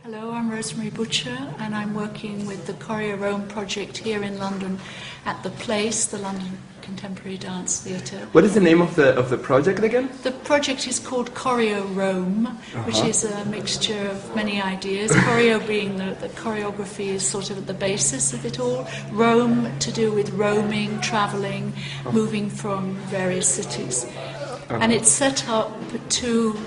Hello, I'm Rosemary Butcher, and I'm working with the Choreo Rome project here in London at the Place, the London Contemporary Dance Theatre. What is the name of the project again? The project is called Choreo Rome, which is a mixture of many ideas. Choreo being the choreography is sort of at the basis of it all. Rome to do with roaming, travelling, moving from various cities. And it's set up to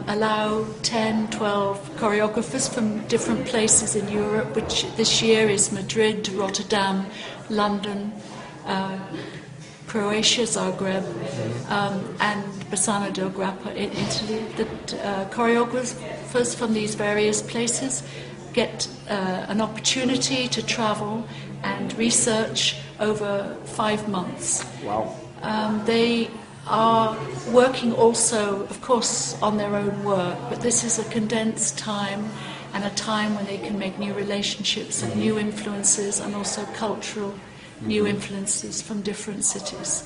allow 10, 12 choreographers from different places in Europe, which this year is Madrid, Rotterdam, London, Croatia, Zagreb, and Bassano del Grappa in Italy. The choreographers from these various places get an opportunity to travel and research over 5 months. Wow. They are working also, of course, on their own work, but this is a condensed time and a time when they can make new relationships and new influences and also cultural new influences from different cities.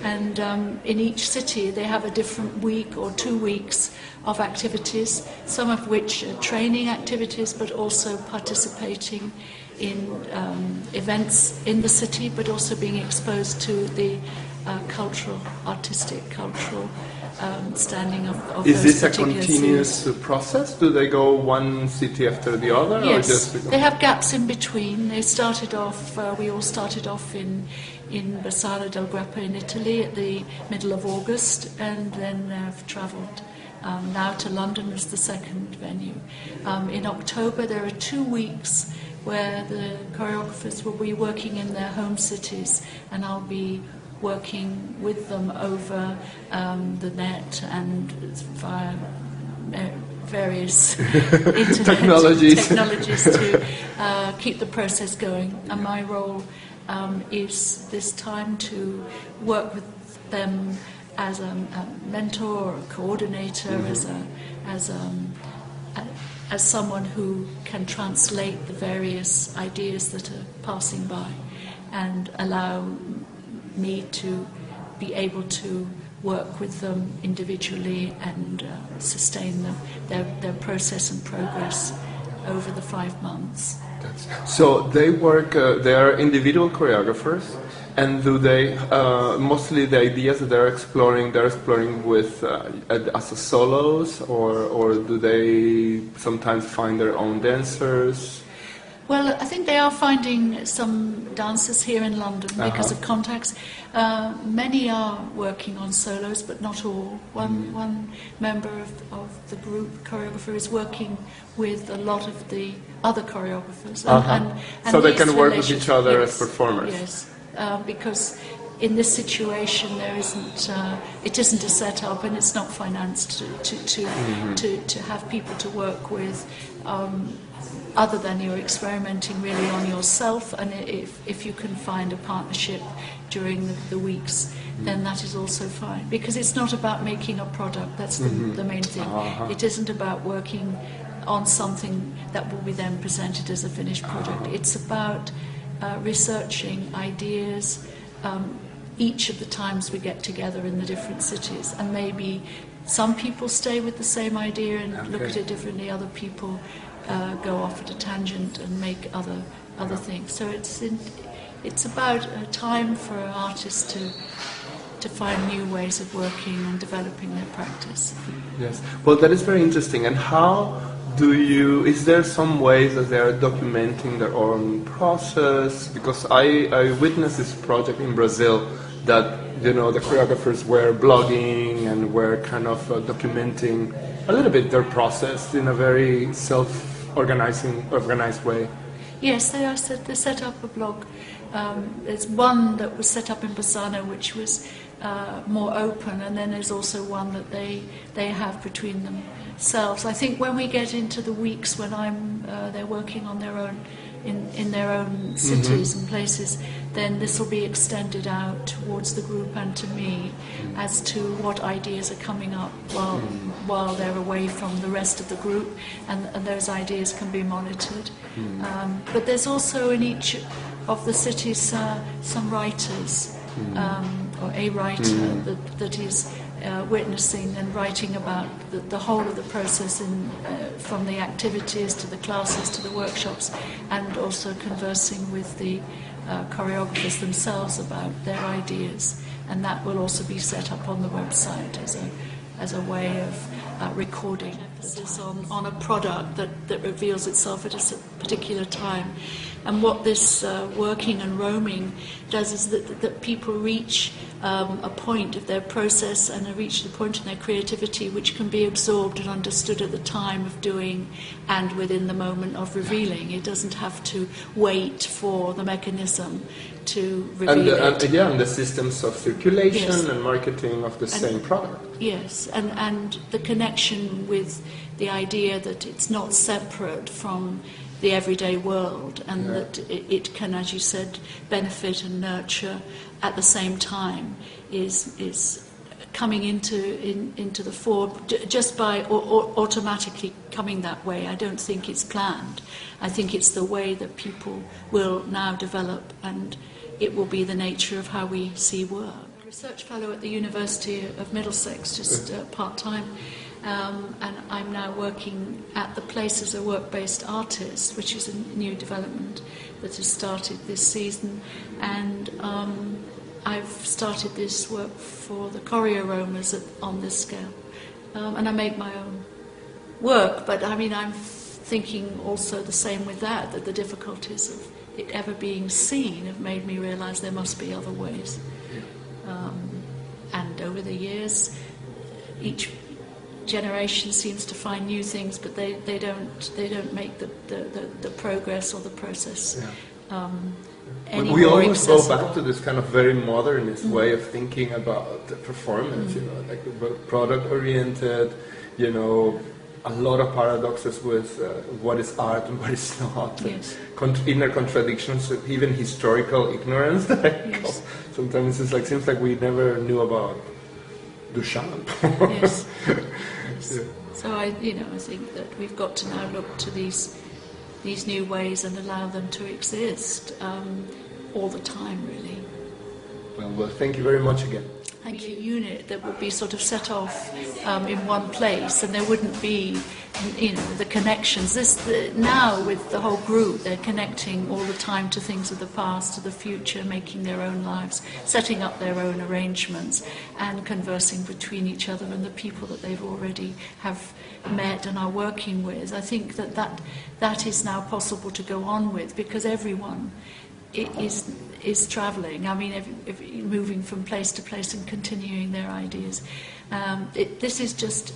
And in each city they have a different week or 2 weeks of activities, some of which are training activities, but also participating in events in the city, but also being exposed to the cultural standing of Is those this a particular continuous scenes. process? Do they go one city after the other? Yes, or just... they have gaps in between. They started off, we all started off in Bassano del Grappa in Italy at the middle of August, and then have travelled now to London as the second venue. In October there are 2 weeks where the choreographers will be working in their home cities, and I'll be working with them over the net and via various internet technologies to keep the process going. And my role is this time to work with them as a mentor or a coordinator, as someone who can translate the various ideas that are passing by and allow me to be able to work with them individually and sustain them, their process and progress over the 5 months. So they work, they are individual choreographers, and do they, mostly the ideas that they're exploring with as a solos, or do they sometimes find their own dancers? Well, I think they are finding some dancers here in London because of contacts. Many are working on solos, but not all. One member of the group choreographer is working with a lot of the other choreographers. And so they can work with each other as performers. Yes, because in this situation there isn't, it isn't a setup and it's not financed to have people to work with. Other than you're experimenting really on yourself, and if you can find a partnership during the weeks, then that is also fine. Because it's not about making a product, that's the main thing. It isn't about working on something that will be then presented as a finished product. It's about researching ideas each of the times we get together in the different cities, and maybe some people stay with the same idea and look at it differently, other people go off at a tangent and make other things. So it's about a time for artists to find new ways of working and developing their practice. Yes. Well, that is very interesting. And how do you? Is there some ways that they are documenting their own process? Because I witnessed this project in Brazil that the choreographers were blogging and were kind of documenting a little bit their process in a very organized way. Yes, they set up a blog. There's one that was set up in Bassano, which was more open, and then there's also one that they have between themselves. I think when we get into the weeks when they're working on their own in their own cities and places, then this will be extended out towards the group and to me as to what ideas are coming up while they're away from the rest of the group, and those ideas can be monitored. But there's also in each of the cities some writers or a writer that is witnessing and writing about the whole of the process from the activities to the classes to the workshops, and also conversing with the choreographers themselves about their ideas. And that will also be set up on the website as a way of recording emphasis on a product that reveals itself at a particular time. And what this working and roaming does is that people reach a point of their process and reach the point in their creativity which can be absorbed and understood at the time of doing and within the moment of revealing. It doesn't have to wait for the mechanism to reveal it. And the systems of circulation, yes, and marketing of the same product. Yes, and the connection with the idea that it's not separate from the everyday world, and that it can, as you said, benefit and nurture at the same time is coming into the fore just by automatically coming that way. I don't think it's planned. I think it's the way that people will now develop, and it will be the nature of how we see work. Research fellow at the University of Middlesex, just part-time. And I'm now working at the place as a work-based artist, which is a new development that has started this season. And I've started this work for the choreographers on this scale. And I make my own work, but I mean, I'm thinking also the same with that the difficulties of it ever being seen have made me realise there must be other ways. And over the years, each generation seems to find new things, but they don't make the progress or the process any we more always accessible. go back to this kind of very modernist way of thinking about the performance, like product oriented, a lot of paradoxes with what is art and what is not, yes, inner contradictions, even historical ignorance. Yes. Sometimes it's like seems like we never knew about Duchamp. Yes. Yeah. So I think that we've got to now look to these new ways and allow them to exist all the time, really. Well, thank you very much again. Thank you. A unit that would be sort of set off in one place, and there wouldn't be, the connections. Now with the whole group, they're connecting all the time to things of the past, to the future, making their own lives, setting up their own arrangements, and conversing between each other and the people that they've already have met and are working with. I think that is now possible to go on with, because everyone is travelling. I mean, moving from place to place and continuing their ideas. This is just,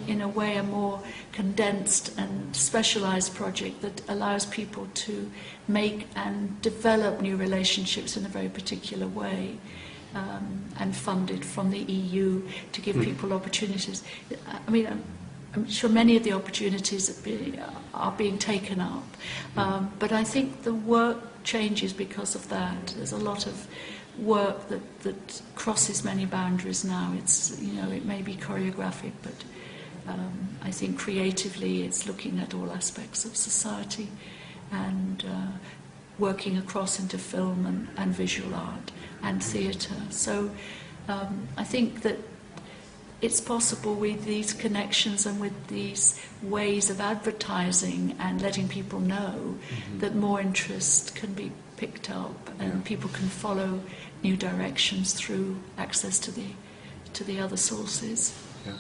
in a way, a more condensed and specialised project that allows people to make and develop new relationships in a very particular way, and funded from the EU to give people opportunities. I mean, I'm sure many of the opportunities are being taken up, but I think the work changes because of that. There's a lot of work that crosses many boundaries now. It's it may be choreographic, but I think creatively it's looking at all aspects of society and working across into film and visual art and theatre. So I think that it's possible with these connections and with these ways of advertising and letting people know that more interest can be picked up and people can follow new directions through access to the other sources. Yeah.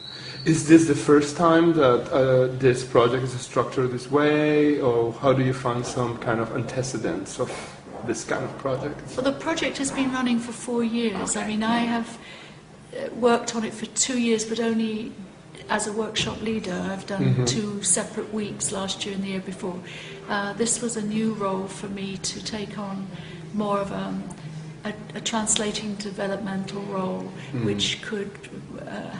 Is this the first time that this project is structured this way, or how do you find some kind of antecedents of this kind of project? Well, the project has been running for 4 years. I mean, I have worked on it for 2 years, but only as a workshop leader. I've done 2 separate weeks last year and the year before. This was a new role for me to take on, more of a translating developmental role, which could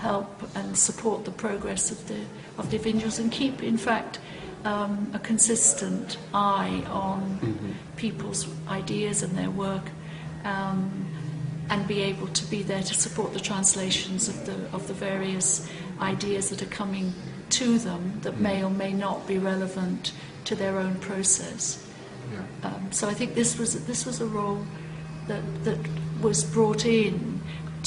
help and support the progress of the individuals and keep, in fact, a consistent eye on people's ideas and their work. And be able to be there to support the translations of the various ideas that are coming to them that may or may not be relevant to their own process. So I think this was a role that was brought in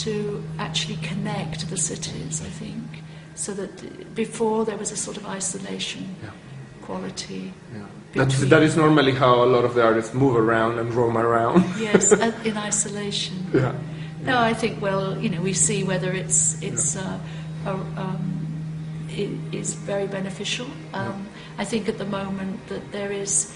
to actually connect the cities, I think, so that before there was a sort of isolation quality. Yeah. That is normally how a lot of the artists move around and roam around. Yes, in isolation. Yeah. No, I think, well, we see whether it is very beneficial. I think at the moment that there is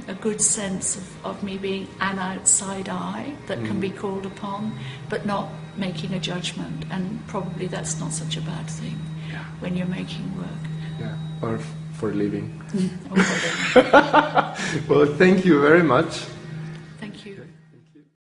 a good sense of me being an outside eye that can be called upon, but not making a judgment, and probably that's not such a bad thing when you're making work. Yeah, or for a living. Or whatever. Well, thank you very much.